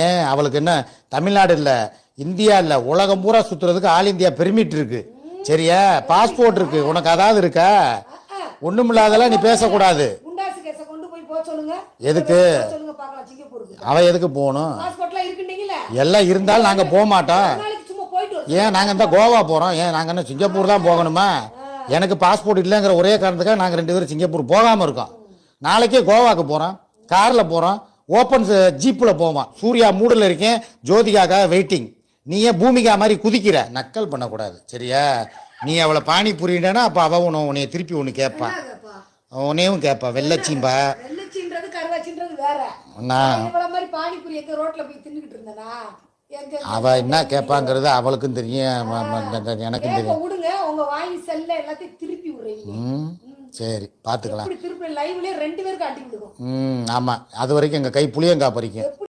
ஏன் அவளுக்கு என்ன தமிழ்நாடு இல்லை, இந்தியா இல்லை, உலகம் பூரா சுற்றுறதுக்கு ஆல் இந்தியா பெர்மிட் இருக்கு. சரியா, பாஸ்போர்ட் இருக்கு. உனக்கு அதாவது இருக்கா? ஒண்ணுமில்லாதெல்லாம் நீ பேசக்கூடாது. எதுக்கு அவ எதுக்கு போகணும்? எல்லாம் இருந்தாலும் நாங்க போக மாட்டோம். ஏன் நாங்க இந்த கோவா போறோம்? ஏன் நாங்க என்ன சிங்கப்பூர் தான் போகணுமா? எனக்கு பாஸ்போர்ட் இல்லைங்கிற ஒரே காரணத்துக்காக நாங்க 2 பேரும் சிங்கப்பூர் போகாம இருக்கோம். நாளைக்கே கோவாக்கு போறோம், கார்ல போறோம், ஓப்பன் ஜீப்ல போவான். சூர்யா மூடில் இருக்கேன், ஜோதிகாக்காக வெயிட்டிங். நீ ஏன் பூமிகா மாதிரி குதிக்கிற? நக்கல் பண்ணக்கூடாது. சரியா, நீ அவளை பானி புரியினா அப்ப அவ உன்னைய திருப்பி ஒன்று கேட்பான், உன்னையும் கேட்பா. வெள்ளச்சிம்பா அவ என்ன கேட்பாங்கிறது அவளுக்கும் தெரியும், எனக்கும் தெரியும். சரி பார்த்துக்கலாம். ஆமாம், அது வரைக்கும் எங்கள் கை புளியங்காய் பறிக்கும்.